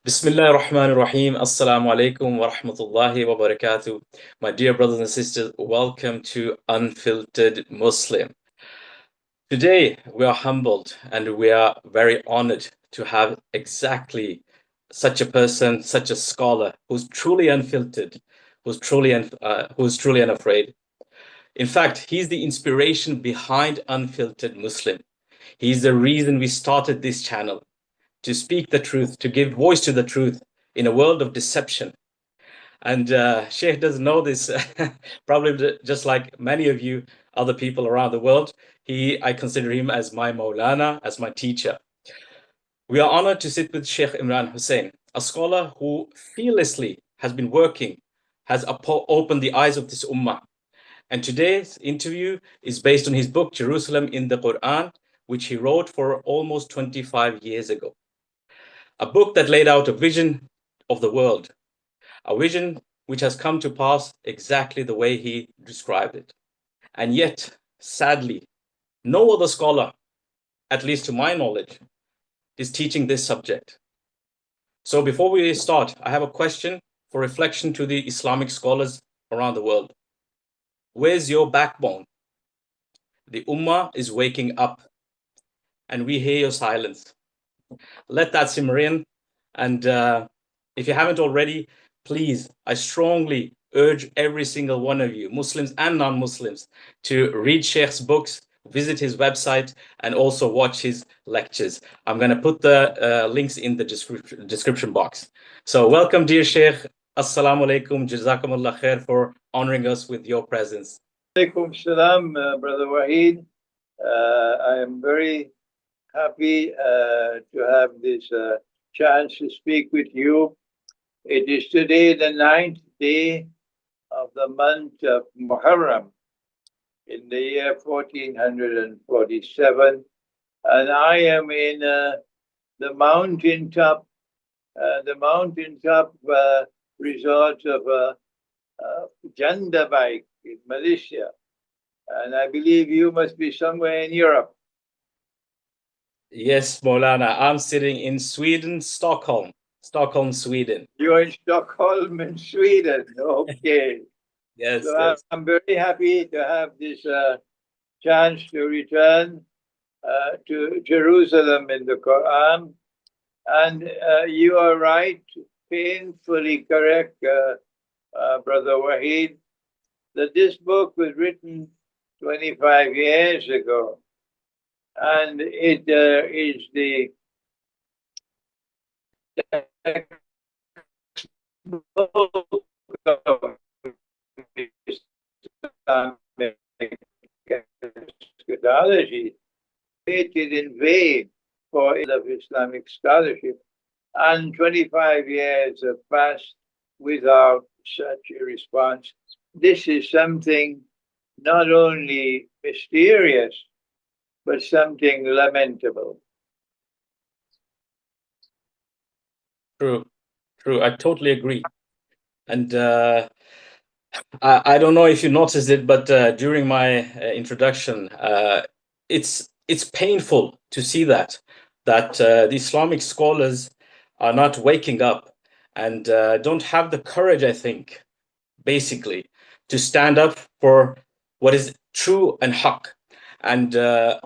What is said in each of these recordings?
Bismillah ar-Rahman ar-Rahim. Assalamu alaikum wa rahmatullahi wa barakatuh. My dear brothers and sisters, welcome to Unfiltered Muslim. Today, we are humbled and we are very honored to have exactly such a person, such a scholar who's truly unfiltered, who's truly unafraid. In fact, he's the inspiration behind Unfiltered Muslim. He's the reason we started this channel, to speak the truth, to give voice to the truth in a world of deception. And Sheikh doesn't know this, probably just like many of you other people around the world. I consider him as my Maulana, as my teacher. We are honored to sit with Sheikh Imran Hosein, a scholar who fearlessly has been working, has opened the eyes of this Ummah. And today's interview is based on his book, Jerusalem in the Qur'an, which he wrote for almost 25 years ago. A book that laid out a vision of the world, a vision which has come to pass exactly the way he described it. And yet, sadly, no other scholar, at least to my knowledge, is teaching this subject. So before we start, I have a question for reflection to the Islamic scholars around the world. Where's your backbone? The Ummah is waking up, and we hear your silence. Let that simmer in. And if you haven't already, please, I strongly urge every single one of you, Muslims and non-Muslims, to read Sheikh's books, visit his website, and also watch his lectures. I'm going to put the links in the description box. So welcome, dear Sheikh. Assalamu alaikum. Jazakumullah khair for honoring us with your presence. Alaikum salam, Brother Wahid. I am very happy to have this chance to speak with you. It is today the 9th day of the month of Muharram in the year 1447, and I am in the mountaintop resort of Jandabike in Malaysia. And I believe you must be somewhere in Europe. Yes, Maulana. I'm sitting in Sweden, Stockholm, Sweden. You're in Stockholm in Sweden. Okay. Yes, So yes. I'm very happy to have this chance to return to Jerusalem in the Quran. And you are right, painfully correct, Brother Wahid, that this book was written 25 years ago. And it is the eschatology created in vain for of Islamic scholarship. And 25 years have passed without such a response. This is something not only mysterious, but something lamentable. True, true. I totally agree. And I don't know if you noticed it, but during my introduction, it's painful to see that the Islamic scholars are not waking up and don't have the courage, I think, basically, to stand up for what is true and haqq. And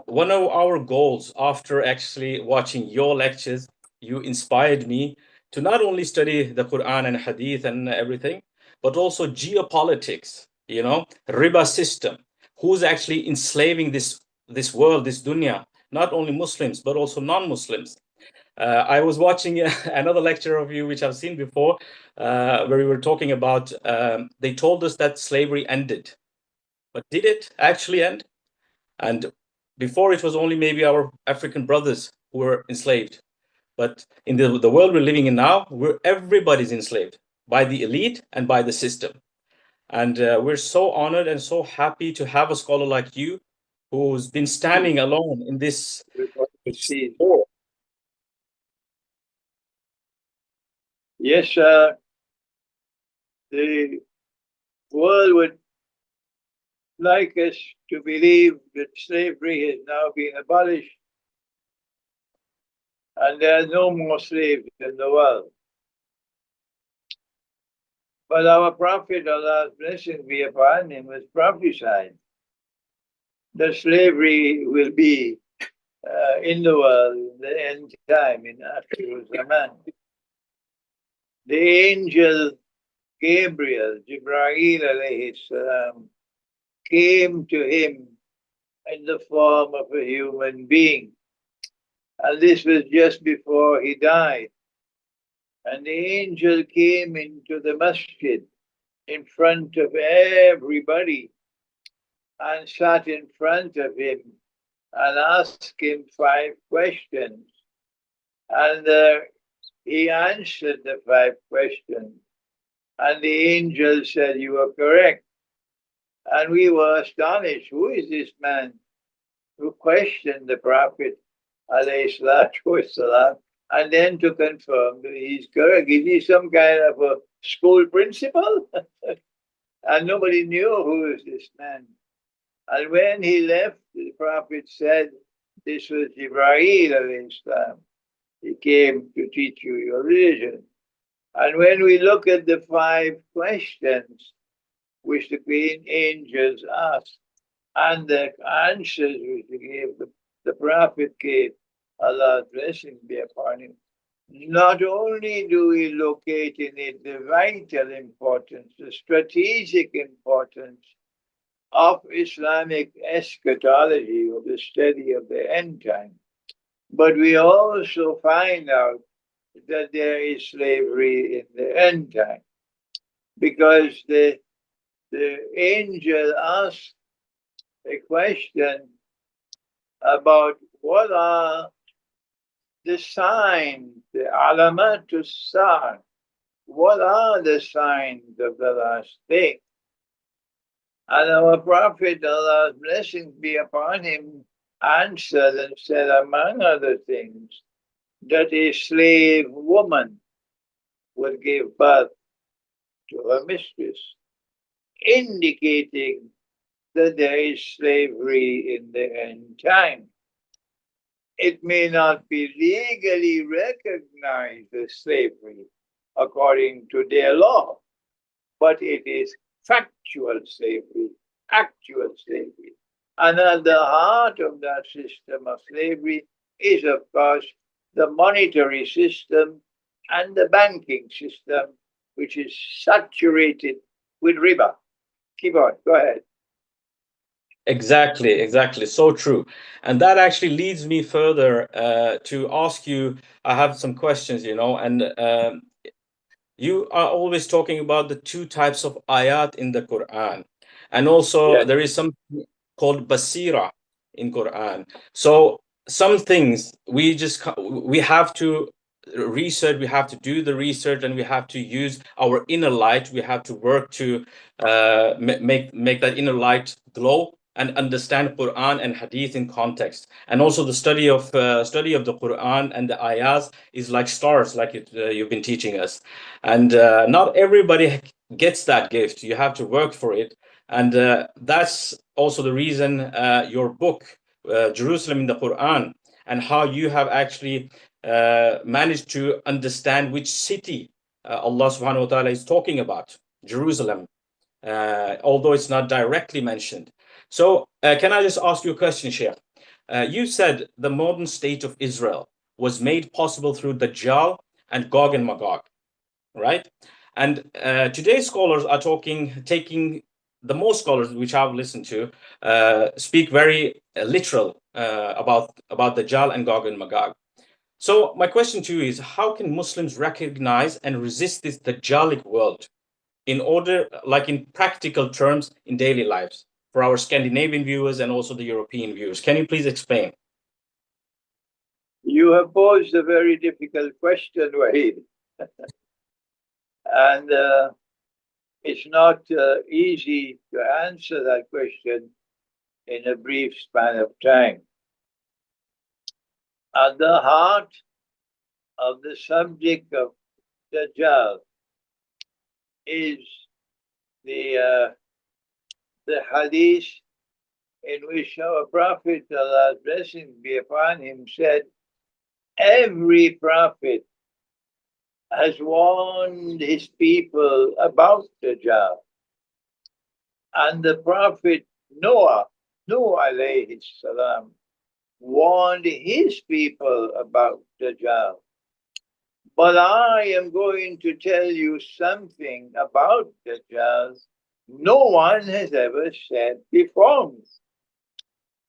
one of our goals after actually watching your lectures, you inspired me to not only study the Quran and Hadith and everything, but also geopolitics, riba system, who's actually enslaving this world, this dunya, not only Muslims, but also non-Muslims. I was watching another lecture of you, which I've seen before, where we were talking about, they told us that slavery ended. But did it actually end? And before it was only maybe our African brothers who were enslaved. But in the world we're living in now, everybody's enslaved by the elite and by the system. And we're so honored and so happy to have a scholar like you who's been standing alone in this war. Yes, the world would like us to believe that slavery has now been abolished. and there are no more slaves in the world. But our Prophet, Allah's blessing be upon him, was prophesied that slavery will be in the world in the end time, in Akhir Zaman. The angel Gabriel, Jibreel alayhi salam, came to him in the form of a human being. And this was just before he died. And the angel came into the masjid in front of everybody and sat in front of him and asked him 5 questions. And he answered the 5 questions. And the angel said, "You are correct." And we were astonished. Who is this man who questioned the Prophet, alayhi salatu wasalam, and then to confirm that he's correct? Is he some kind of a school principal? And nobody knew who is this man. And when he left, the Prophet said, "This was Jibreel alayhi salam. He came to teach you your religion." And when we look at the 5 questions which the great angels asked, and the answers which he gave, the Prophet gave, Allah's blessing be upon him, not only do we locate in it the vital importance, the strategic importance of Islamic eschatology, of the study of the end time, but we also find out that there is slavery in the end time, because the angel asked a question about what are the signs, the alamatus sa', what are the signs of the last day? And our Prophet, Allah's blessings be upon him, answered and said, among other things, that a slave woman would give birth to her mistress, indicating that there is slavery in the end time. It may not be legally recognized as slavery according to their law, but it is factual slavery, actual slavery. And at the heart of that system of slavery is, of course, the monetary system and the banking system, which is saturated with riba. Keep on, go ahead. Exactly. So true. And that actually leads me further to ask you. I have some questions, and you are always talking about the 2 types of ayat in the Quran. And also Yes. there is something called basira in Quran. So some things we have to research, we have to do the research, and we have to use our inner light. We have to work to make that inner light glow and understand Quran and Hadith in context. And also the study of the Quran and the ayahs is like stars, like you've been teaching us. And not everybody gets that gift. You have to work for it. And that's also the reason your book, Jerusalem in the Quran, and how you have actually managed to understand which city Allah subhanahu wa ta'ala is talking about, Jerusalem, although it's not directly mentioned. So can I just ask you a question, Sheikh? You said the modern state of Israel was made possible through Dajjal and Gog and Magog, right? And today's scholars are taking the most scholars which I've listened to speak very literal about Dajjal and Gog and Magog. So my question to you is, how can Muslims recognize and resist this Dajjalic world in order, like in practical terms, in daily lives, for our Scandinavian viewers and also the European viewers? Can you please explain? You have posed a very difficult question, Wahid. And it's not easy to answer that question in a brief span of time. At the heart of the subject of Dajjal is the hadith in which our Prophet, Allah's blessings be upon him, said Every prophet has warned his people about Dajjal. And the prophet Nuh alayhi salam, warned his people about Dajjal. But I am going to tell you something about Dajjal no one has ever said before me.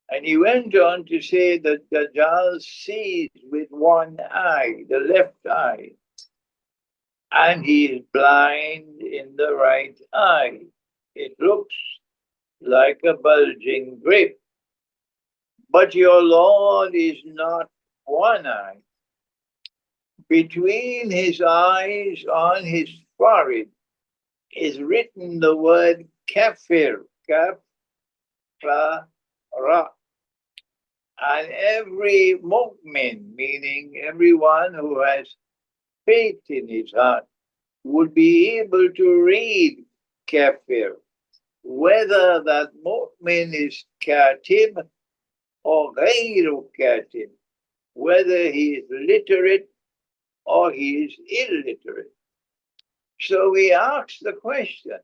And he went on to say that Dajjal sees with one eye, the left eye, and he is blind in the right eye. It looks like a bulging grape. But your Lord is not one eye. Between his eyes on his forehead is written the word kafir, kaf, fa, ra. And every mu'min, meaning everyone who has faith in his heart, would be able to read kafir, whether that mu'min is katib or ghayru katib, whether he is literate or he is illiterate. So we ask the question,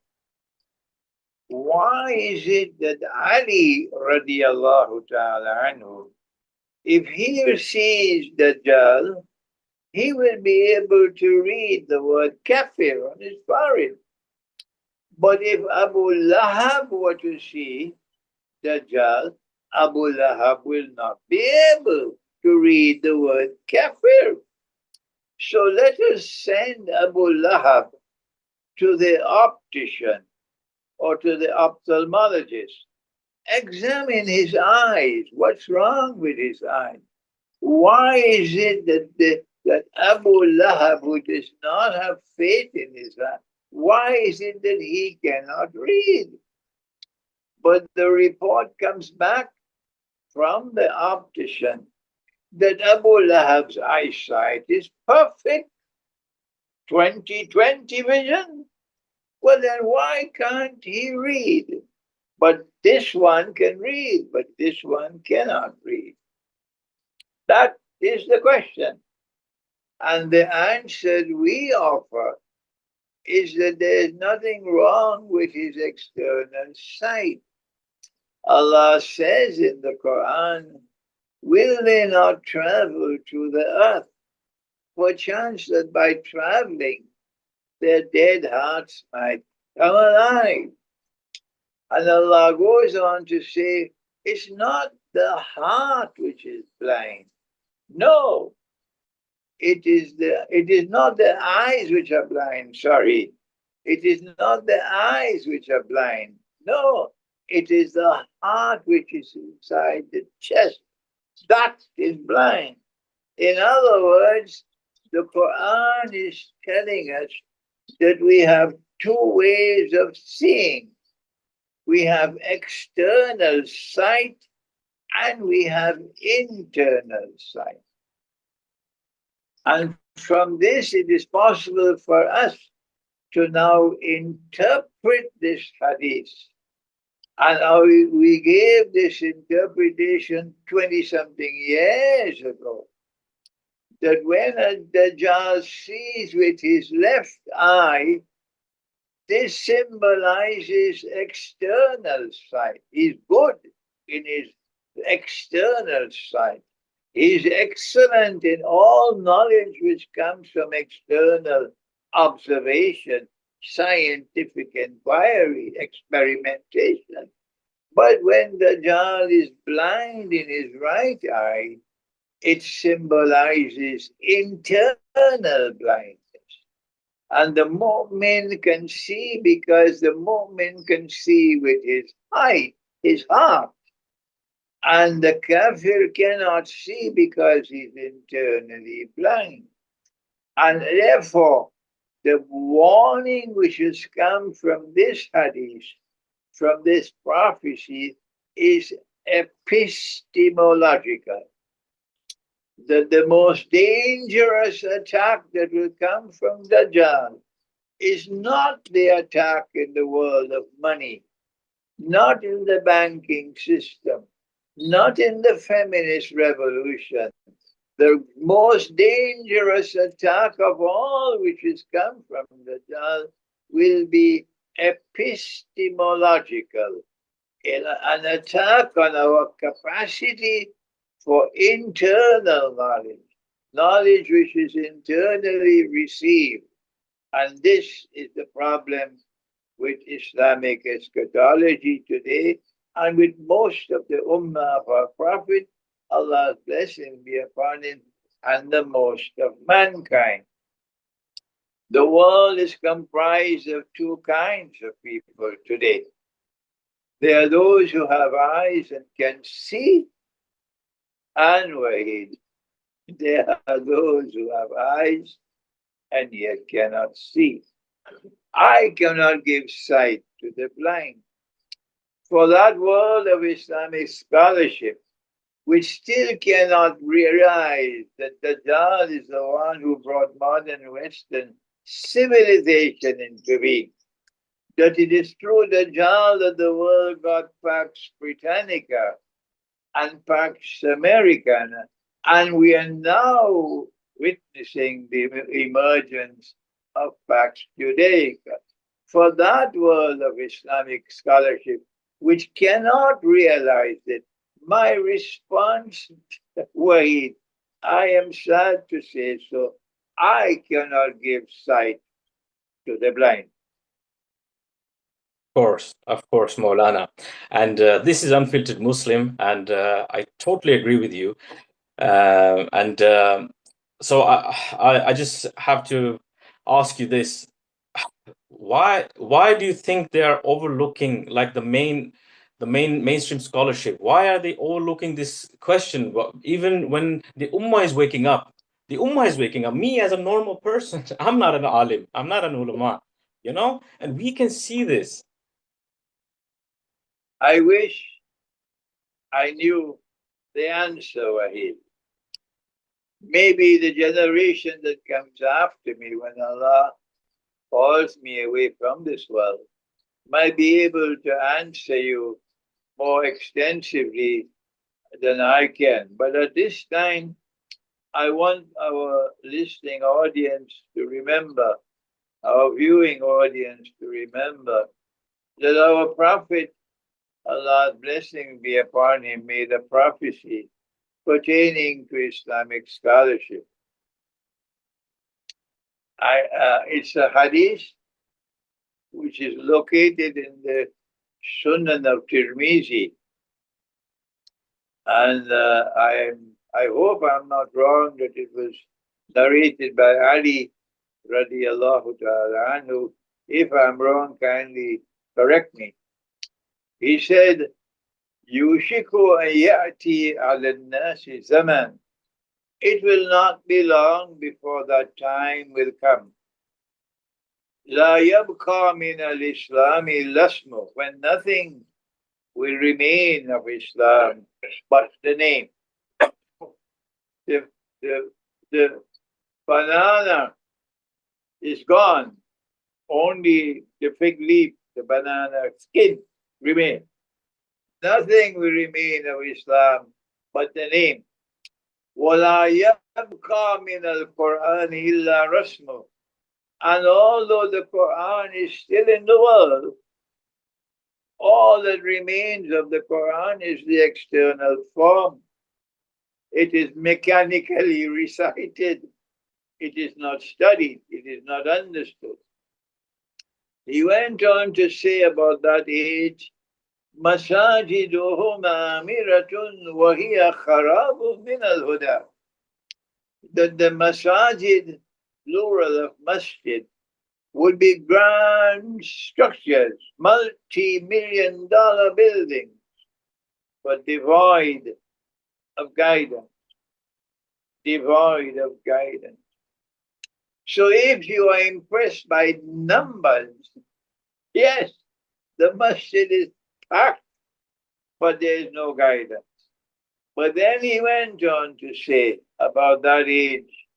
why is it that Ali radiallahu ta'ala anhu, if he sees Dajjal, he will be able to read the word kafir on his forehead. But if Abu Lahab were to see Dajjal, Abu Lahab will not be able to read the word kafir. So let us send Abu Lahab to the optician or to the ophthalmologist. Examine his eyes. What's wrong with his eyes? Why is it that Abu Lahab, who does not have faith in his eyes, why is it that he cannot read? But the report comes back from the optician that Abu Lahab's eyesight is perfect, 20/20 vision. Well, then why can't he read? But this one can read, but this one cannot read. That is the question. And the answer we offer is that there is nothing wrong with his external sight. Allah says in the Qur'an, will they not travel to the earth? Perchance that by traveling, their dead hearts might come alive. And Allah goes on to say, it's not the heart which is blind. No, it is not the eyes which are blind. Sorry. It is not the eyes which are blind. No, it is the heart which is inside the chest. That is blind. In other words, the Quran is telling us that we have two ways of seeing. We have external sight and we have internal sight. And from this, it is possible for us to now interpret this hadith. And we gave this interpretation 20-something years ago, that when a Dajjal sees with his left eye, this symbolizes external sight. He's good in his external sight. He's excellent in all knowledge which comes from external observation, scientific inquiry, experimentation. But when Dajjal is blind in his right eye, it symbolizes internal blindness. And the mu'min can see because the mu'min can see with his eye, his heart. And the kafir cannot see because he's internally blind. And therefore, the warning which has come from this hadith, from this prophecy, is epistemological. That the most dangerous attack that will come from Dajjal is not the attack in the world of money, not in the banking system, not in the feminist revolution. the most dangerous attack of all which has come from Dajjal will be epistemological, an attack on our capacity for internal knowledge, knowledge which is internally received. And this is the problem with Islamic eschatology today and with most of the Ummah of our Prophet, Allah's blessing be upon him, and the most of mankind. The world is comprised of two kinds of people today. There are those who have eyes and can see, and Wahid. There are those who have eyes and yet cannot see. I cannot give sight to the blind. For that world of Islamic scholarship, which still cannot realize that Dajjal is the one who brought modern Western civilization into being, that it is through Dajjal that the world got Pax Britannica and Pax Americana, and we are now witnessing the emergence of Pax Judaica. For that world of Islamic scholarship, which cannot realize it, my response, Wahid, I am sad to say so, I cannot give sight to the blind. Of course, Maulana. And this is Unfiltered Muslim, and I totally agree with you. And so I just have to ask you this: why do you think they are overlooking like the mainstream scholarship? Why are they overlooking this question? Even when the Ummah is waking up, the Ummah is waking up. Me as a normal person, I'm not an alim, I'm not an ulama, and we can see this. I wish I knew the answer, Wahid. Maybe the generation that comes after me, when Allah calls me away from this world, might be able to answer you more extensively than I can. But at this time, I want our listening audience to remember, our viewing audience to remember, that our Prophet, Allah's blessing be upon him, made a prophecy pertaining to Islamic scholarship. It's a hadith which is located in the Sunan of Tirmizi. And I hope I'm not wrong that it was narrated by Ali radiallahu ta'ala anhu. If I'm wrong, kindly correct me. He said, Yushiku an ya'ti ala nasi zaman. It will not be long before that time will come. La yabqa min al-Islami lasmu, when nothing will remain of Islam but the name. The banana is gone. Only the fig leaf, the banana skin remains. Nothing will remain of Islam but the name. وَلَا يَبْقَى مِنَ الْقُرْآنِ إِلَّا رَسْمُهُ. And although the Qur'an is still in the world, all that remains of the Qur'an is the external form. It is mechanically recited. It is not studied. It is not understood. He went on to say about that age, مَسَاجِدُهُمْ آمِرَةٌ وَهِيَ خَرَابٌ مِنَ الْهُدَى. That the masajid, plural of masjid, would be grand structures, multi-million-dollar buildings, but devoid of guidance. Devoid of guidance. So if you are impressed by numbers, yes, the masjid is packed, but there is no guidance. But then he went on to say about that age,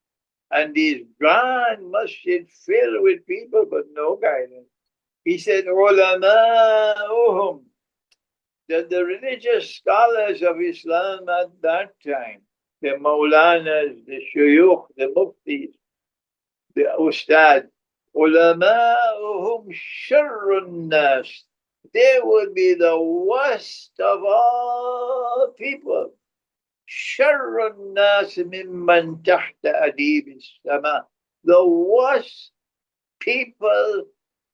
and these grand masjid filled with people, but no guidance. He said, ulama'uhum, that the religious scholars of Islam at that time, the Maulanas, the Shuyukh, the Muftis, the Ustad, Ulama'uhum sharrun nas. They would be the worst of all people. Sharrun nas mimman tahta adib sama. The worst people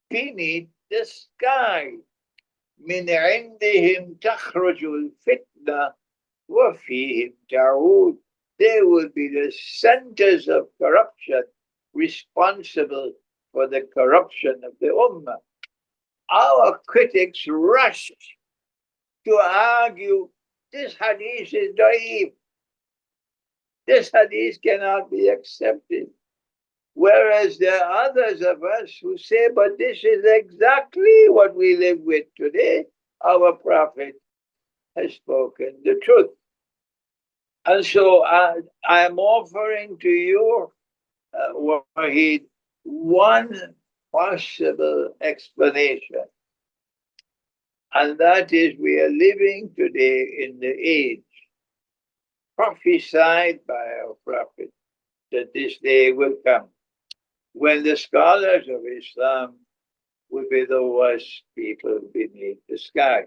beneath the sky. من عندهم تخرج الفتنة وفيهم تعود. They will be the centers of corruption, responsible for the corruption of the Ummah. Our critics rush to argue this hadith is da'if. This hadith cannot be accepted. Whereas there are others of us who say, but this is exactly what we live with today. Our Prophet has spoken the truth. And so I am offering to you, Wahid, one possible explanation. And that is, we are living today in the age prophesied by our Prophet that this day will come when the scholars of Islam will be the worst people beneath the sky.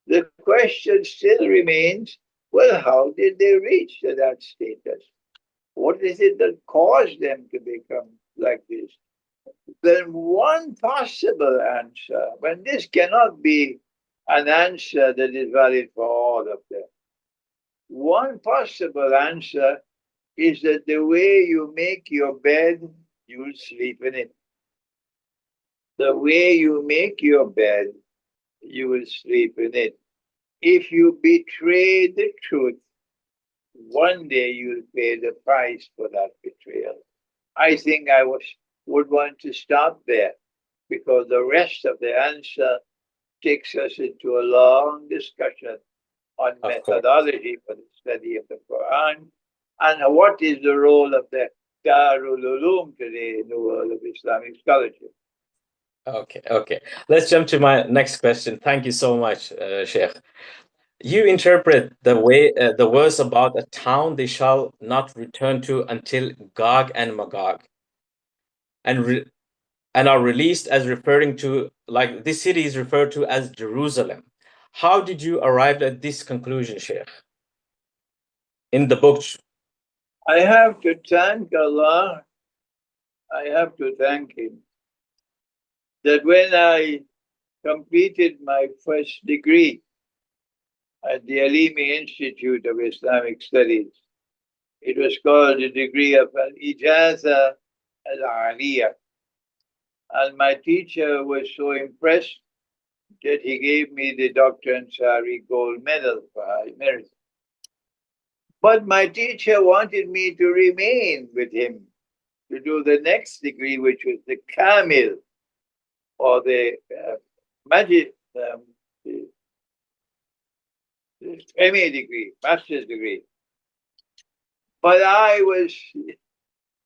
The question still remains, well, how did they reach to that status? What is it that caused them to become like this? Then one possible answer, when this cannot be an answer that is valid for all of them, one possible answer is that the way you make your bed, you will sleep in it. The way you make your bed, you will sleep in it. If you betray the truth, one day you'll pay the price for that betrayal. I think I would want to stop there because the rest of the answer takes us into a long discussion on methodology for the study of the Quran and what is the role of the Darul Uloom today in the world of Islamic scholarship. Okay. Let's jump to my next question. Thank you so much, Sheikh. You interpret the verse about a town they shall not return to until Gog and Magog, and are released as referring to, like, this city is referred to as Jerusalem. How did you arrive at this conclusion, Sheikh? In the book, I have to thank Allah. I have to thank Him that when I completed my first degree at the Alimi Institute of Islamic Studies, it was called the degree of Al-Ijaza Al-Aliyah. And my teacher was so impressed that he gave me the Dr. Ansari Gold Medal for high merit. But my teacher wanted me to remain with him to do the next degree, which was the Kamil, or the Majid, the MA degree, master's degree. But I was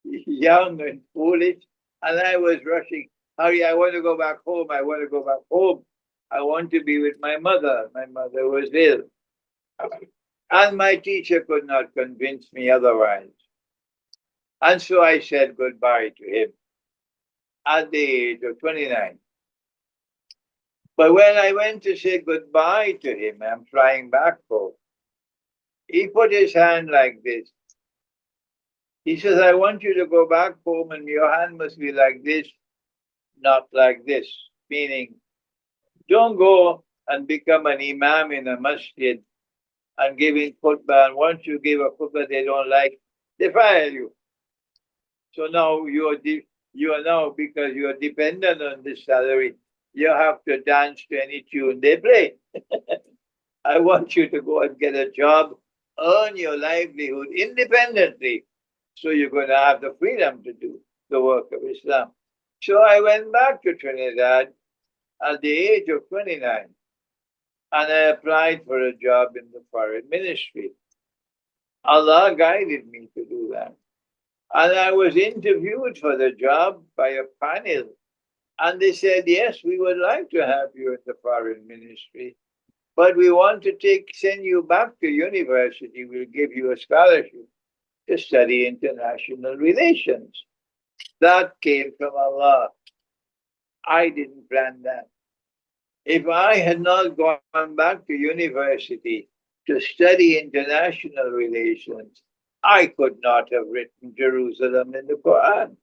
young and foolish, and I was rushing. Hurry, I want to go back home. I want to go back home. I want to be with my mother. My mother was ill. And my teacher could not convince me otherwise. And so I said goodbye to him at the age of 29. But when I went to say goodbye to him, I'm flying back home, he put his hand like this. He says, I want you to go back home and your hand must be like this, not like this. Meaning, don't go and become an imam in a masjid and giving khutbah. And once you give a khutbah they don't like, they fire you. So now you are now, because you are dependent on this salary, you have to dance to any tune they play. I want you to go and get a job, earn your livelihood independently, so you're going to have the freedom to do the work of Islam. So I went back to Trinidad at the age of 29, and I applied for a job in the foreign ministry. Allah guided me to do that. And I was interviewed for the job by a panel. And they said, yes, we would like to have you in the foreign ministry. but we want to send you back to university. We'll give you a scholarship to study international relations. That came from Allah. I didn't plan that. If I had not gone back to university to study international relations, I could not have written Jerusalem in the Quran.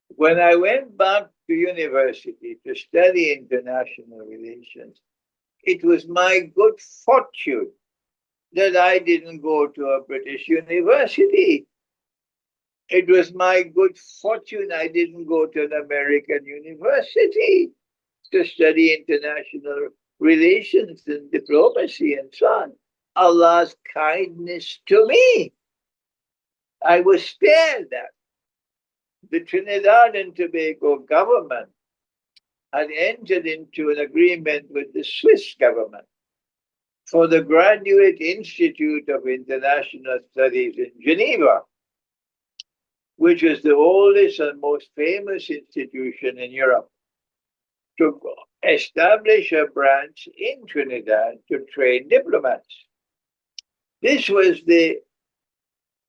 When I went back to university to study international relations, it was my good fortune that I didn't go to a British university. It was my good fortune I didn't go to an American university to study international relations and diplomacy and so on. Allah's kindness to me. I was spared that. The Trinidad and Tobago government had entered into an agreement with the Swiss government for the Graduate Institute of International Studies in Geneva, which is the oldest and most famous institution in Europe, to establish a branch in Trinidad to train diplomats. This was the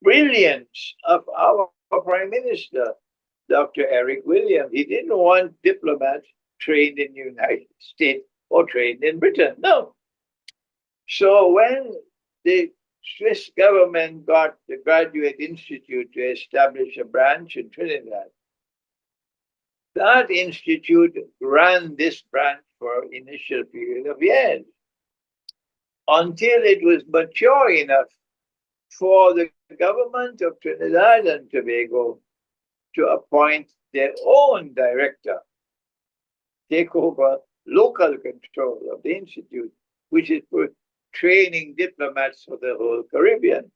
brilliance of our Prime Minister, Dr. Eric Williams. He didn't want diplomats trained in the United States or trained in Britain. No. So when the Swiss government got the Graduate Institute to establish a branch in Trinidad, that institute ran this branch for an initial period of years until it was mature enough for the government of Trinidad and Tobago to appoint their own director, take over local control of the institute, which is for training diplomats for the whole Caribbean.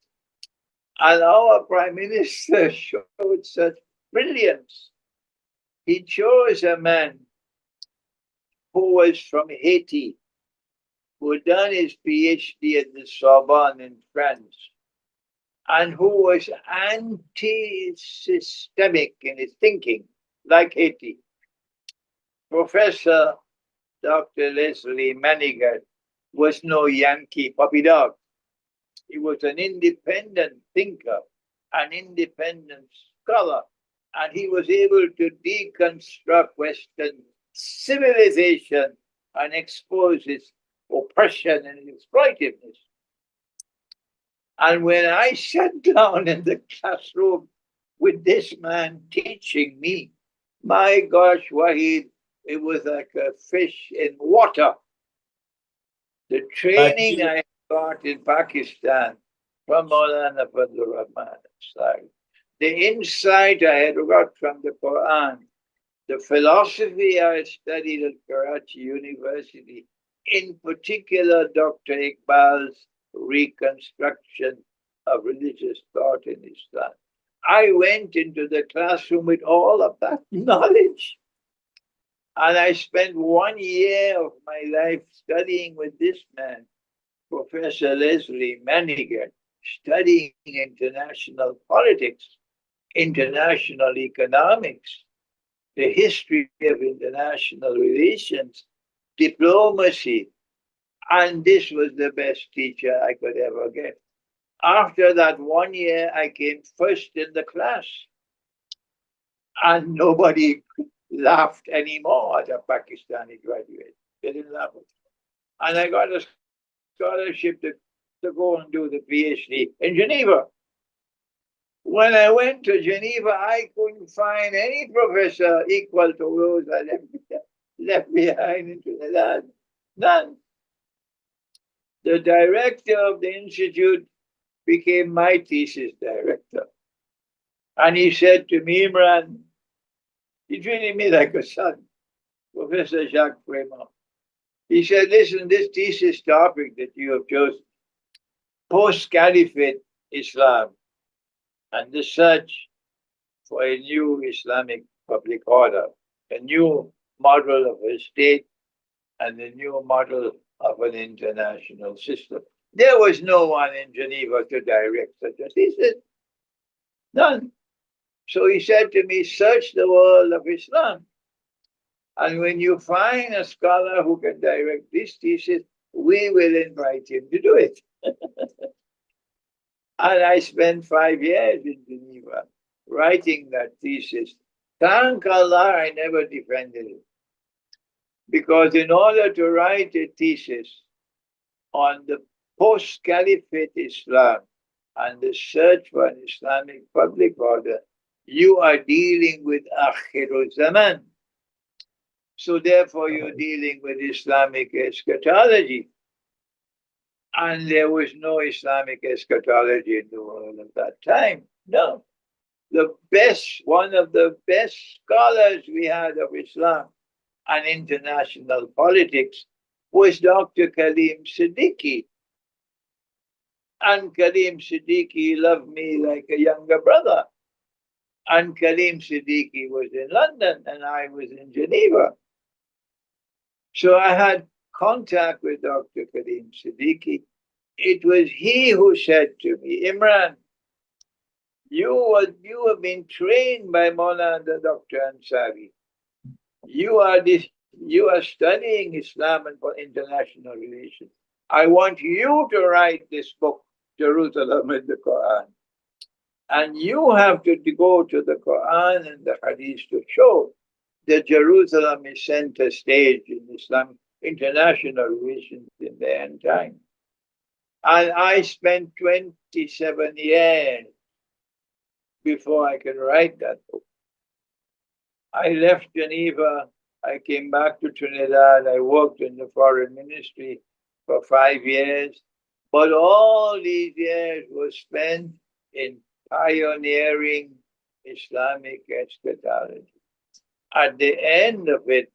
And our Prime Minister showed such brilliance. He chose a man who was from Haiti, who had done his PhD at the Sorbonne in France, and who was anti-systemic in his thinking, like Haiti. Professor Dr. Leslie Manigat was no Yankee puppy dog. He was an independent thinker, an independent scholar, and he was able to deconstruct Western civilization and expose its oppression and exploitiveness. And when I sat down in the classroom with this man teaching me, my gosh, Wahid, it was like a fish in water. The training I got in Pakistan from Maulana Fadlur Rahman, the insight I had got from the Quran, the philosophy I had studied at Karachi University, in particular Dr. Iqbal's reconstruction of religious thought in Islam. I went into the classroom with all of that knowledge. And I spent 1 year of my life studying with this man, Professor Leslie Manigat, studying international politics, international economics, the history of international relations, diplomacy. And this was the best teacher I could ever get. After that 1 year, I came first in the class. And nobody laughed anymore at a Pakistani graduate. They didn't laugh. And I got a scholarship to go and do the PhD in Geneva. When I went to Geneva, I couldn't find any professor equal to those I left behind in Trinidad. None. The director of the institute became my thesis director. And he said to me, Imran, he treated me like a son, Professor Jacques Fremont. He said, listen, this thesis topic that you have chosen, post-Caliphate Islam and the search for a new Islamic public order, a new model of a state and a new model of an international system. There was no one in Geneva to direct such a thesis. None. So he said to me, search the world of Islam And when you find a scholar who can direct this thesis, we will invite him to do it. And I spent 5 years in Geneva writing that thesis. Thank Allah I never defended it. Because in order to write a thesis on the post-Caliphate Islam and the search for an Islamic public order, you are dealing with Akhirul Zaman. So therefore you're dealing with Islamic eschatology. And there was no Islamic eschatology in the world at that time. No. One of the best scholars we had of Islam and international politics was Dr. Kaleem Siddiqui. And Kaleem Siddiqui loved me like a younger brother. And Kaleem Siddiqui was in London and I was in Geneva. So I had contact with Dr. Kaleem Siddiqui. It was he who said to me, Imran, you have been trained by Maulana Dr. Ansari. You are studying Islam and international relations. I want you to write this book, Jerusalem and the Qur'an. And you have to go to the Qur'an and the Hadith to show that Jerusalem is center stage in Islam international relations in the end time. And I spent 27 years before I could write that book. I left Geneva, I came back to Trinidad, I worked in the foreign ministry for 5 years, but all these years were spent in pioneering Islamic eschatology. At the end of it,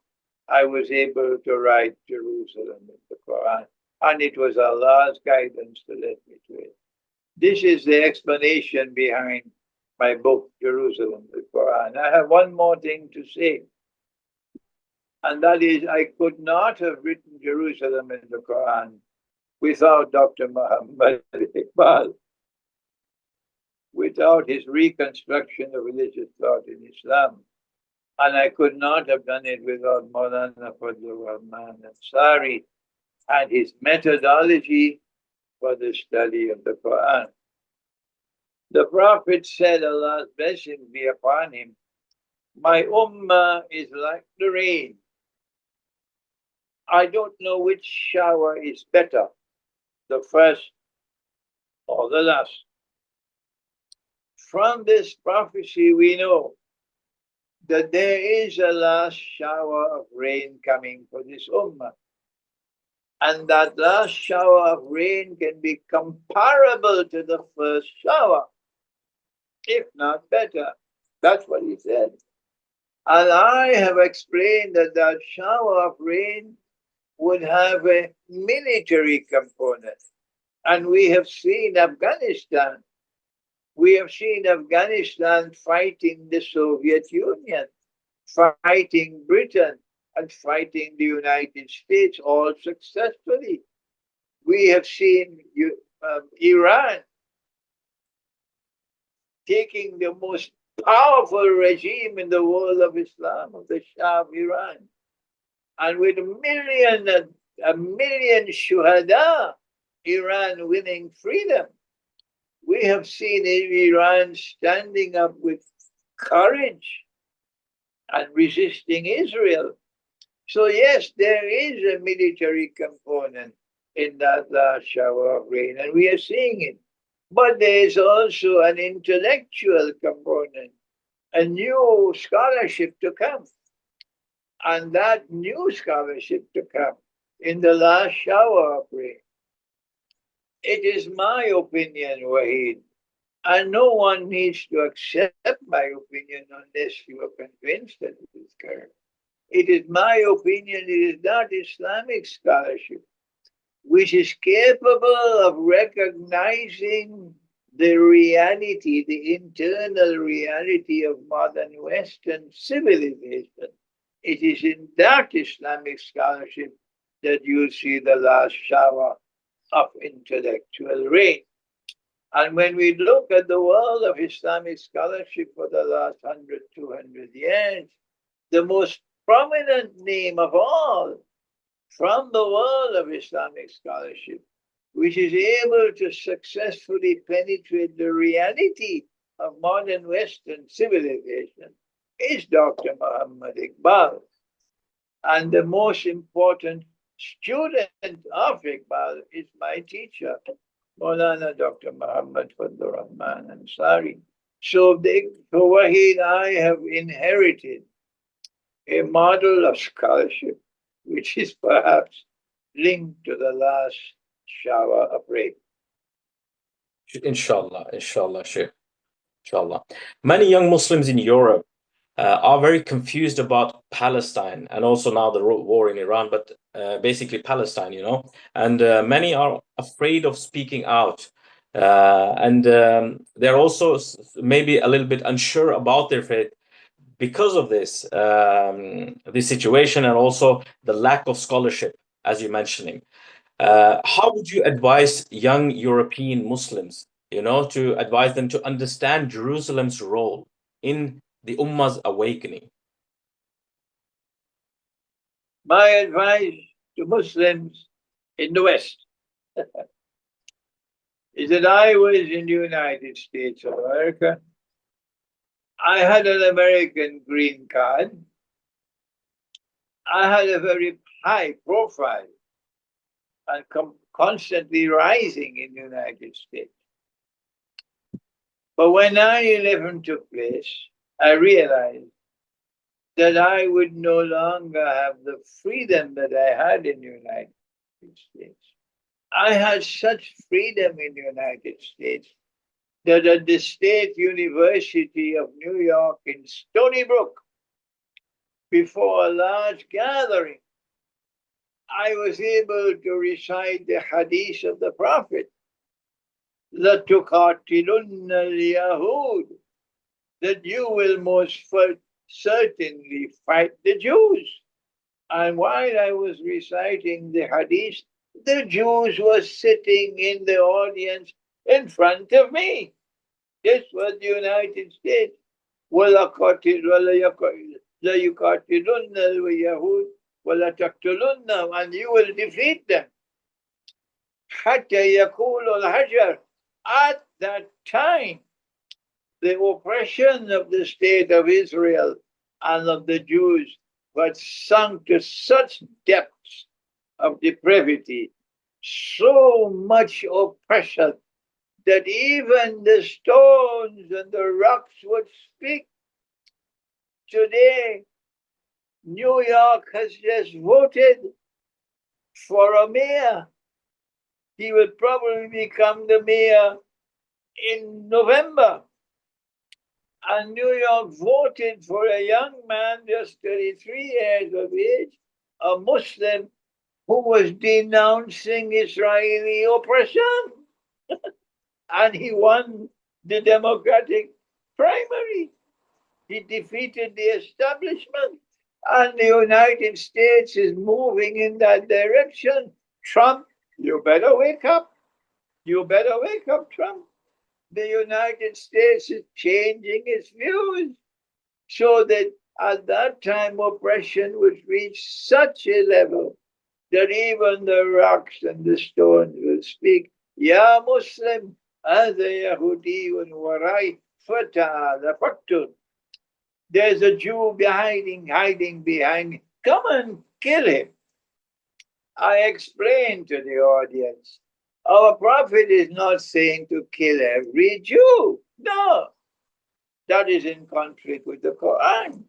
I was able to write Jerusalem in the Quran, and it was Allah's guidance to let me do it. This is the explanation behind my book, Jerusalem, the Quran. I have one more thing to say, and that is I could not have written Jerusalem in the Quran without Dr. Muhammad Iqbal, without his reconstruction of religious thought in Islam. And I could not have done it without Maulana Fadlur Rahman Ansari and his methodology for the study of the Quran. The Prophet said, Allah's blessings be upon him, my ummah is like the rain. I don't know which shower is better, the first or the last. From this prophecy we know that there is a last shower of rain coming for this ummah. And that last shower of rain can be comparable to the first shower, if not better. That's what he said. And I have explained that that shower of rain would have a military component. And we have seen Afghanistan. We have seen Afghanistan fighting the Soviet Union, fighting Britain, and fighting the United States, all successfully. We have seen Iran taking the most powerful regime in the world of Islam, of the Shah of Iran. And with a million shuhada, Iran winning freedom. We have seen Iran standing up with courage and resisting Israel. So yes, there is a military component in that last shower of rain, and we are seeing it. But there is also an intellectual component, a new scholarship to come. And that new scholarship to come in the last shower of rain. It is my opinion, Wahid, and no one needs to accept my opinion unless you are convinced that it is correct. It is my opinion, it is not Islamic scholarship which is capable of recognizing the reality, the internal reality of modern Western civilization. It is in that Islamic scholarship that you see the last shower of intellectual rain. And when we look at the world of Islamic scholarship for the last 100, 200 years, the most prominent name of all from the world of Islamic scholarship, which is able to successfully penetrate the reality of modern Western civilization, is Dr. Muhammad Iqbal. And the most important student of Iqbal is my teacher, Maulana Dr. Muhammad Fadlur Rahman Ansari. So Wahid, I have inherited a model of scholarship, which is perhaps linked to the last shower of rain. Inshallah, inshallah, Sheikh. Inshallah. Many young Muslims in Europe are very confused about Palestine and also now the war in Iran, but basically Palestine, and many are afraid of speaking out. And they're also maybe a little bit unsure about their faith because of this situation and also the lack of scholarship, as you're mentioning. How would you advise young European Muslims, to advise them to understand Jerusalem's role in the Ummah's awakening? My advice to Muslims in the West is that I was in the United States of America. I had an American green card. I had a very high profile and constantly rising in the United States. But when 9/11 took place, I realized that I would no longer have the freedom that I had in the United States. I had such freedom in the United States that at the State University of New York in Stony Brook, before a large gathering, I was able to recite the hadith of the Prophet, لَتُقَاتِلُنَّ الْيَهُودِ, that you will most certainly fight the Jews. And while I was reciting the hadith, the Jews were sitting in the audience in front of me. This was the United States. لَيُقَاتِلُنَّ الْيَهُودِ وَلَتَقْتُلُنَّهُمْ, and you will defeat them. حَتَّى يَقُولُ الْحَجَرُ. At that time, the oppression of the state of Israel and of the Jews was sunk to such depths of depravity, so much oppression, that even the stones and the rocks would speak. Today, New York has just voted for a mayor. He will probably become the mayor in November. And New York voted for a young man, just 33 years of age, a Muslim, who was denouncing Israeli oppression. And he won the Democratic primary. He defeated the establishment. And the United States is moving in that direction. Trump, you better wake up. You better wake up, Trump. The United States is changing its views so that at that time oppression would reach such a level that even the rocks and the stones will speak. Ya Muslim, هذا يهودي وراي فتعال فاقتل. There's a Jew hiding behind me. Come and kill him. I explained to the audience, our Prophet is not saying to kill every Jew. No, that is in conflict with the Qur'an.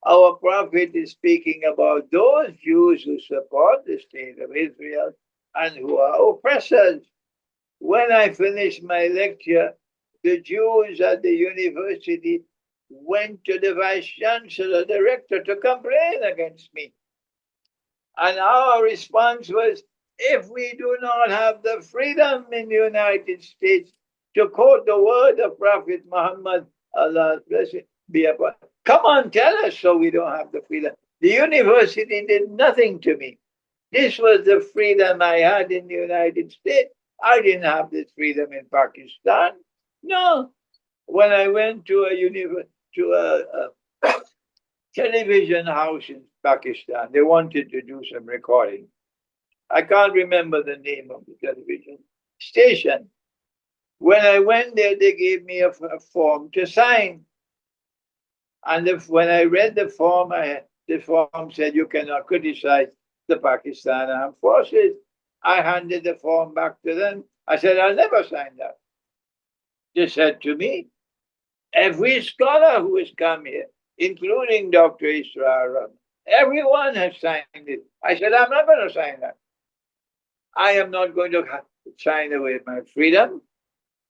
Our Prophet is speaking about those Jews who support the state of Israel and who are oppressors. When I finished my lecture, the Jews at the university went to the vice chancellor, the rector, to complain against me. And our response was, if we do not have the freedom in the United States to quote the word of Prophet Muhammad, Allah's blessing be upon him, come on, tell us so we don't have the freedom. The university did nothing to me. This was the freedom I had in the United States. I didn't have this freedom in Pakistan. No. When I went to a television house in Pakistan. They wanted to do some recording. I can't remember the name of the television station. When I went there, they gave me a form to sign. And when I read the form, the form said you cannot criticize the Pakistan Armed Forces. I handed the form back to them. I said, I'll never sign that. They said to me, every scholar who has come here, including Dr. Isra, everyone has signed it. I said, I'm not going to sign that. I am not going to sign away my freedom.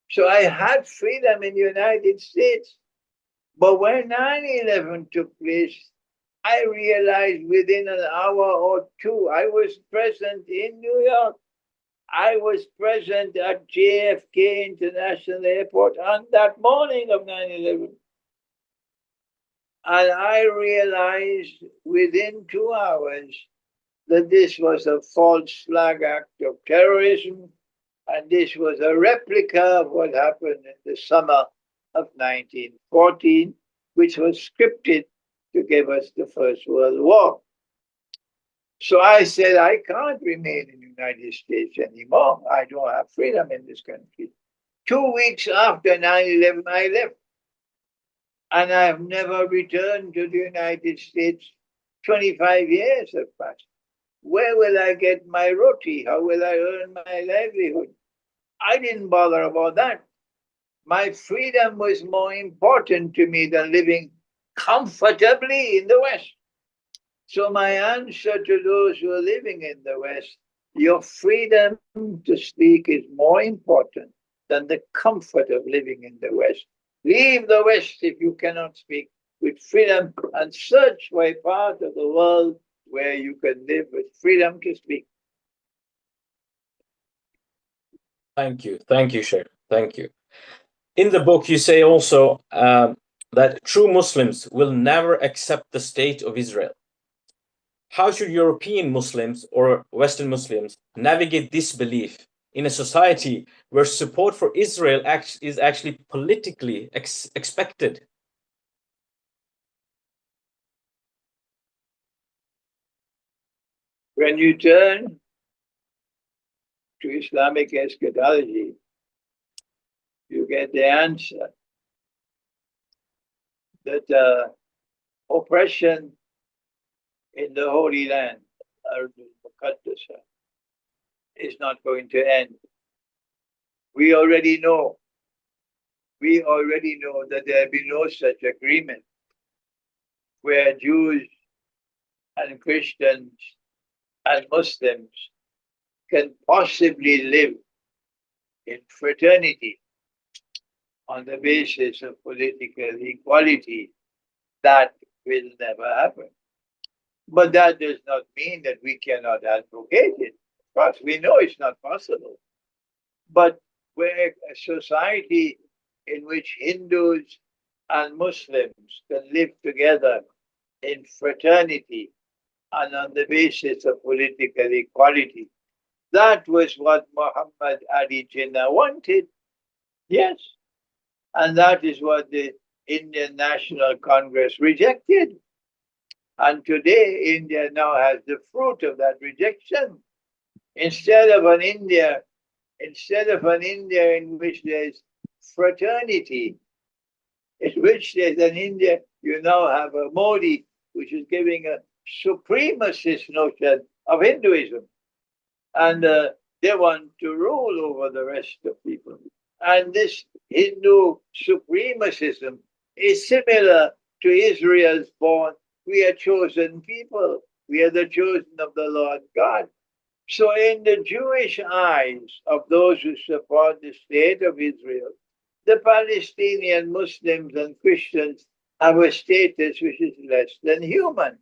So I had freedom in the United States. But when 9/11 took place, I realized within an hour or two, I was present in New York. I was present at JFK International Airport on that morning of 9/11. And I realized within 2 hours that this was a false flag act of terrorism, and this was a replica of what happened in the summer of 1914, which was scripted to give us the First World War. So I said, I can't remain in the United States anymore. I don't have freedom in this country. 2 weeks after 9/11, I left. And I have never returned to the United States. 25 years have passed. Where will I get my roti? How will I earn my livelihood? I didn't bother about that. My freedom was more important to me than living comfortably in the West. So my answer to those who are living in the West, your freedom to speak is more important than the comfort of living in the West. Leave the West if you cannot speak with freedom and search for a part of the world where you can live with freedom to speak. Thank you. Thank you, Sheikh. Thank you. In the book, you say also that true Muslims will never accept the state of Israel. How should European Muslims or Western Muslims navigate this belief in a society where support for Israel is actually politically expected? When you turn to Islamic eschatology, you get the answer that oppression in the Holy Land, is not going to end. We already know that there will be no such agreement where Jews and Christians and Muslims can possibly live in fraternity on the basis of political equality. That will never happen. But that does not mean that we cannot advocate it. Of course, we know it's not possible. But where a society in which Hindus and Muslims can live together in fraternity and on the basis of political equality, that was what Muhammad Ali Jinnah wanted. Yes. And that is what the Indian National Congress rejected. And today, India now has the fruit of that rejection. Instead of an India in which there's fraternity, in which there's an India, you now have a Modi, which is giving a supremacist notion of Hinduism. And they want to rule over the rest of people. And this Hindu supremacism is similar to Israel's born, we are chosen people. We are the chosen of the Lord God. So in the Jewish eyes of those who support the state of Israel, the Palestinian Muslims and Christians have a status which is less than human.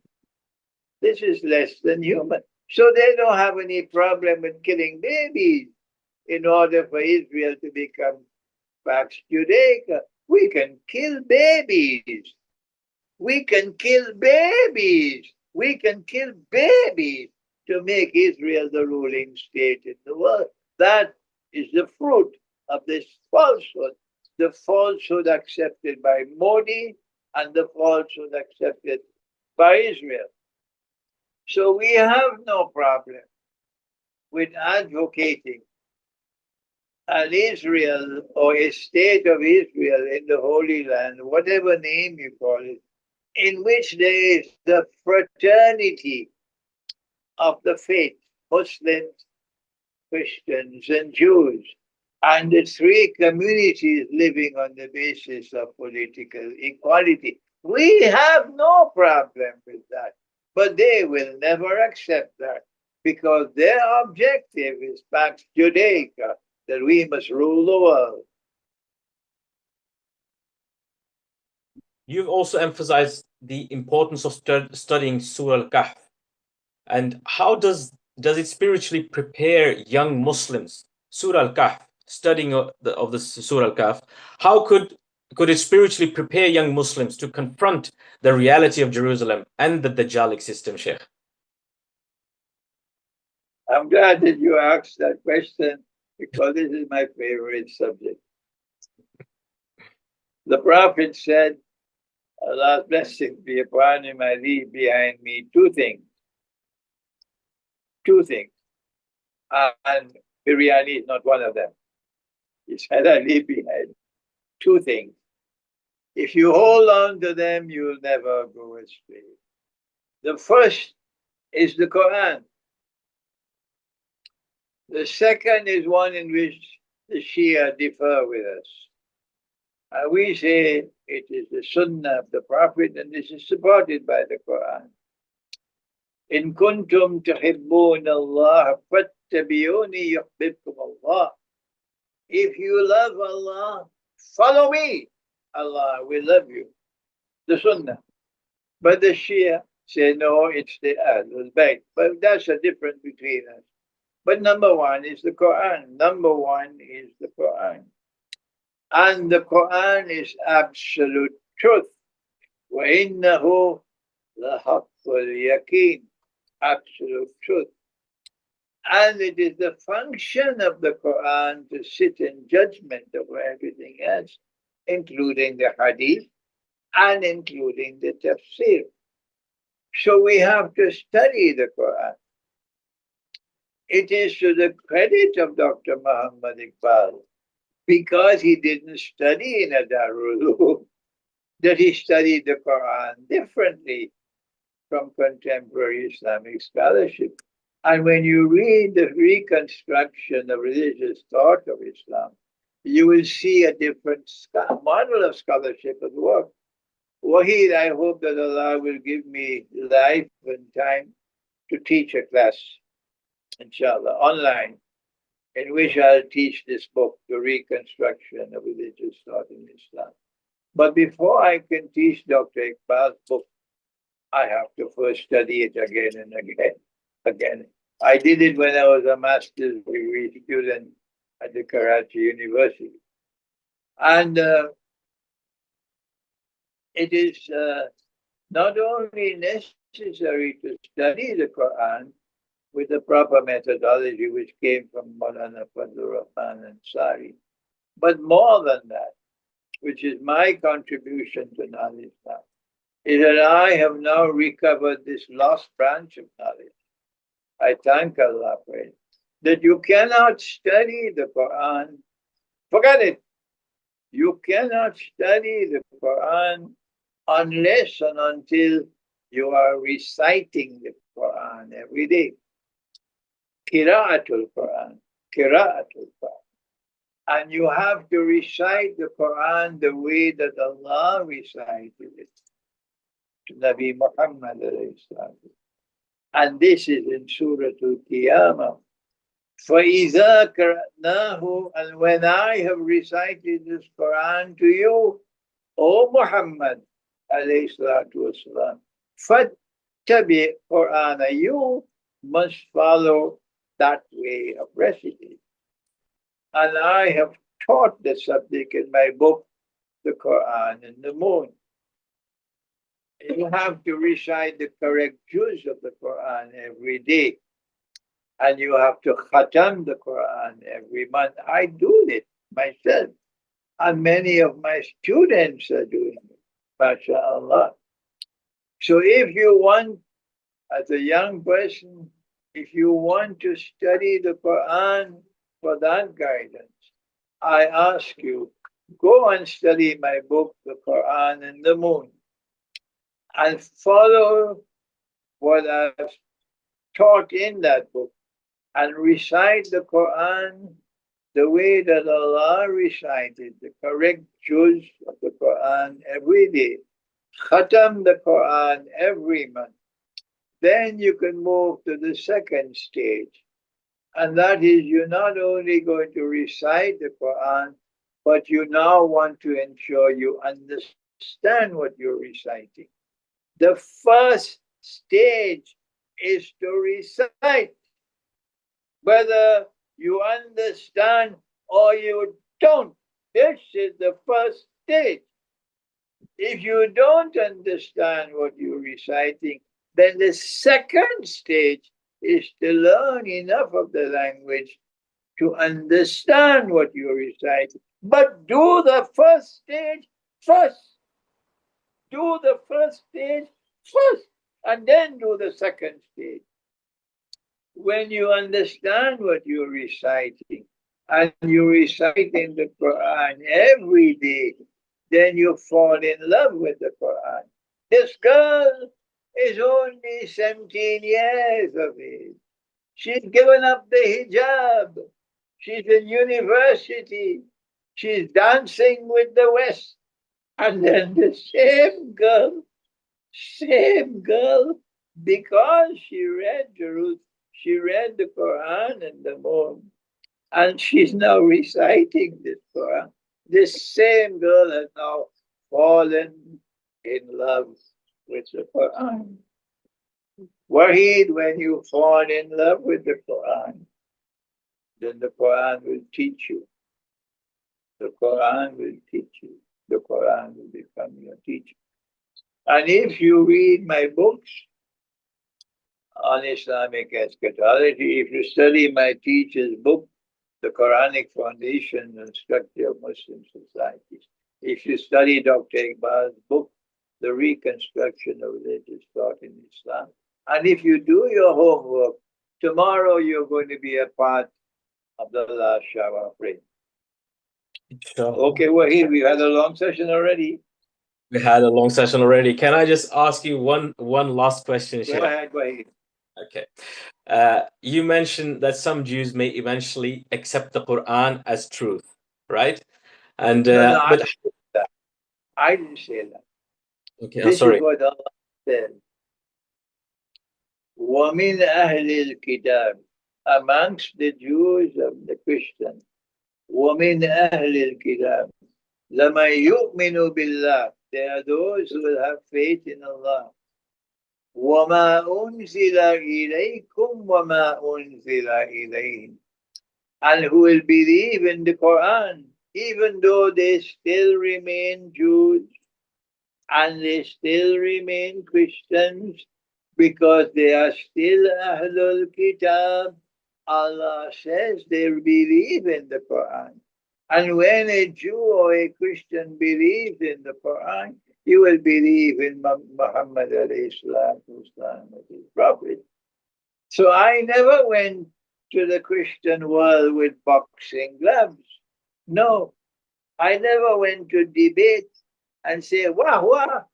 This is less than human. So they don't have any problem with killing babies in order for Israel to become Pax Judaica. We can kill babies. We can kill babies. We can kill babies to make Israel the ruling state in the world. That is the fruit of this falsehood. The falsehood accepted by Modi and the falsehood accepted by Israel. So we have no problem with advocating an Israel or a state of Israel in the Holy Land, whatever name you call it, in which there is the fraternity of the faith, Muslims, Christians, and Jews, and the three communities living on the basis of political equality. We have no problem with that, but they will never accept that because their objective is Pax Judaica, that we must rule the world. You've also emphasized the importance of studying Surah Al-Kahf. And how does it spiritually prepare young Muslims? Surah Al-Kahf, studying of the Surah Al-Kahf, how could it spiritually prepare young Muslims to confront the reality of Jerusalem and the Dajjalic system, Sheikh? I'm glad that you asked that question because this is my favorite subject. The Prophet said, Allah's blessing be upon him, I leave behind me two things. Two things. And biryani is not one of them. He said, I leave behind two things. If you hold on to them, you'll never go astray. The first is the Qur'an. The second is one in which the Shia differ with us. We say it is the Sunnah of the Prophet, and this is supported by the Qur'an. In kuntum tuhibbun Allah fattabi'uni yuhbibkum Allah. If you love Allah, follow me. Allah will love you. The Sunnah. But the Shia say, no, it's the Ahlul Bayt. But that's a difference between us. But number one is the Quran. Number one is the Quran. And the Quran is absolute truth. وَإِنَّهُ لَحَقُّ الْيَقِينِ. Absolute truth. And it is the function of the Quran to sit in judgment over everything else, including the hadith and including the tafsir. So we have to study the Quran. It is to the credit of Dr. Muhammad Iqbal, because he didn't study in a Darul Uloom, that he studied the Quran differently from contemporary Islamic scholarship. And when you read the reconstruction of religious thought of Islam, you will see a different model of scholarship at work. Wahid, I hope that Allah will give me life and time to teach a class, inshallah, online, in which I'll teach this book, The Reconstruction of Religious Thought in Islam. But before I can teach Dr. Iqbal's book, I have to first study it again and again. I did it when I was a master's degree student at the Karachi University. And it is not only necessary to study the Quran with the proper methodology which came from Maulana Fadlur Rahman Ansari, but more than that, which is my contribution to knowledge now, is that I have now recovered this lost branch of knowledge. I thank Allah for it. That you cannot study the Quran, forget it. You cannot study the Quran unless and until you are reciting the Quran every day. Qira'atul Quran, Qira'atul Quran. And you have to recite the Quran the way that Allah recited it to Nabi Muhammad alayhi salatu. And this is in Surah Al-Qiyamah. فَإِذَا قَرَأْنَاهُ. And when I have recited this Quran to you, O Muhammad alayhi salatu wasalam, فَاتَّبِعْ Qur'ana. You must follow that way of reciting. And I have taught the subject in my book, The Quran and the Moon. You have to recite the correct juz of the Quran every day. And you have to khatam the Quran every month. I do it myself. And many of my students are doing it. MashaAllah. So if you want, as a young person, if you want to study the Quran for that guidance, I ask you, go and study my book, The Quran and the Moon, and follow what I've taught in that book and recite the Quran the way that Allah recited the correct juz of the Quran every day. Khatam the Quran every month. Then you can move to the second stage. And that is, you're not only going to recite the Quran, but you now want to ensure you understand what you're reciting. The first stage is to recite, whether you understand or you don't. This is the first stage. If you don't understand what you're reciting, then the second stage is to learn enough of the language to understand what you're reciting. But do the first stage first. Do the first stage first, and then do the second stage. When you understand what you're reciting, and you recite in the Quran every day, then you fall in love with the Quran. This girl is only 17 years of age. She's given up the hijab. She's in university. She's dancing with the West. And then the same girl, because she read the Quran and the Moon, and she's now reciting this Quran. This same girl has now fallen in love with the Quran. Wahid, when you fall in love with the Quran, then the Quran will teach you. The Quran will teach you. The Quran will become your teacher. And if you read my books on Islamic eschatology, if you study my teacher's book, The Quranic Foundation and Structure of Muslim Societies, if you study Dr. Iqbal's book, The Reconstruction of Religious Thought in Islam, and if you do your homework, tomorrow you're going to be a part of the last shower of rain. Okay, we're here. We've had a long session already. We had a long session already. Can I just ask you one last question, Sheikh? Go ahead. Okay. You mentioned that some Jews may eventually accept the Quran as truth, right? And no, but I didn't say that. okay, This sorry. is what Allah said. وَمِنْ أَهْلِ الْكِتَابِ, amongst the Jews of the Christians, وَمِنْ أَهْلِ الْكِتَابِ لَمَنْ يُؤْمِنُ بِاللَّهِ, there are those who will have faith in Allah. وَمَا أُنزِلَ إِلَيْكُمْ وَمَا أُنزِلَ إِلَيْهِمْ, and who will believe in the Quran, even though they still remain Jews and they still remain Christians, because they are still Ahlul Kitab. Allah says they believe in the Quran. And when a Jew or a Christian believes in the Quran, you will believe in Muhammad alayhi salatu wasalam as his prophet. So I never went to the Christian world with boxing gloves. No, I never went to debate and say, wah,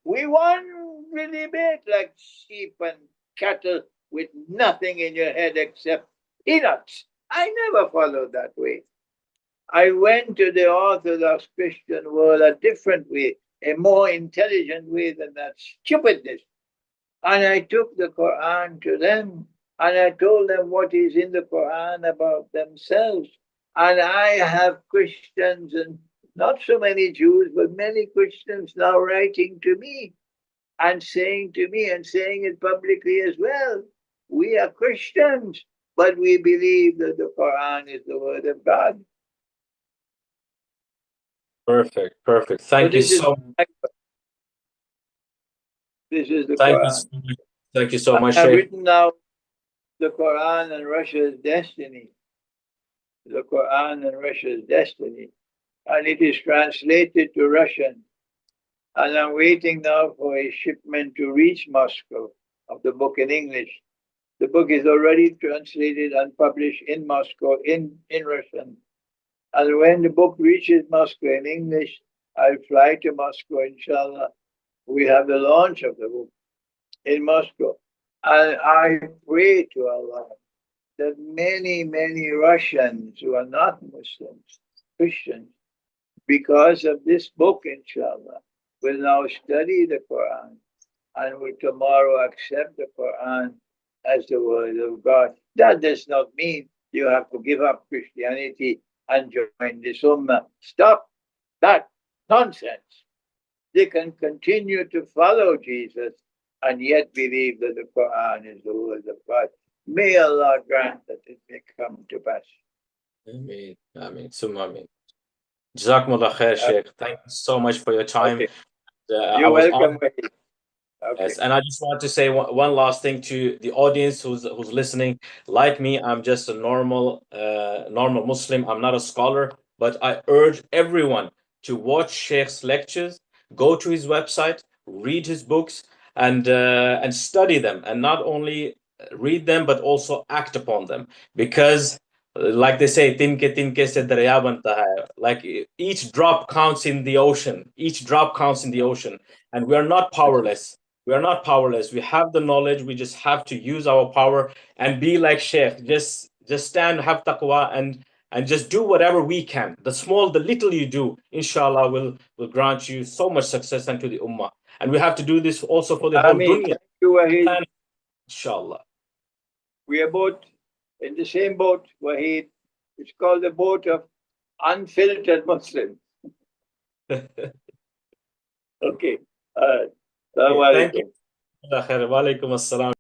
we won the debate, like sheep and cattle with nothing in your head except peanuts. I never followed that way. I went to the Orthodox Christian world a different way, a more intelligent way than that stupidness. And I took the Quran to them, and I told them what is in the Quran about themselves. And I have Christians, and not so many Jews, but many Christians now writing to me and saying to me, and saying it publicly as well, we are Christians, but we believe that the Quran is the word of God. Perfect. Thank you so much. This is the Quran. Thank you so much, I've Sheikh. written now the Quran and Russia's destiny. The Quran and Russia's destiny. And it is translated to Russian. And I'm waiting now for a shipment to reach Moscow of the book in English. The book is already translated and published in Moscow in Russian. And when the book reaches Moscow in English, I'll fly to Moscow, inshallah. We have the launch of the book in Moscow. And I pray to Allah that many, many Russians who are not Muslims, Christians, because of this book, inshallah, will now study the Quran and will tomorrow accept the Quran as the word of God. That does not mean you have to give up Christianity and join this Ummah. Stop that nonsense. They can continue to follow Jesus and yet believe that the Quran is the word of God. May Allah grant that it may come to pass. Ameen. Ameen. Summa ameen. Jazakumullah khair, Sheikh. Thank you so much for your time. Okay. I You're was welcome. honored. Okay. Yes, and I just want to say one last thing to the audience who's listening. Like me, I'm just a normal Muslim. I'm not a scholar, but I urge everyone to watch Sheikh's lectures, go to his website, read his books, and study them, and not only read them but also act upon them, because like they say, tinke se darya banta hai. Like each drop counts in the ocean. Each drop counts in the ocean, and we are not powerless. We are not powerless. We have the knowledge. We just have to use our power and be like Sheikh. Just stand, have taqwa, and just do whatever we can. The little you do, inshallah, will grant you so much success into the ummah. And we have to do this also for the whole dunya. Thank you, Wahid. Inshallah. We are both in the same boat, Wahid. It's called the boat of unfiltered Muslims. Okay. Assalamu Thank alaikum. you. Wa alaikum assalam.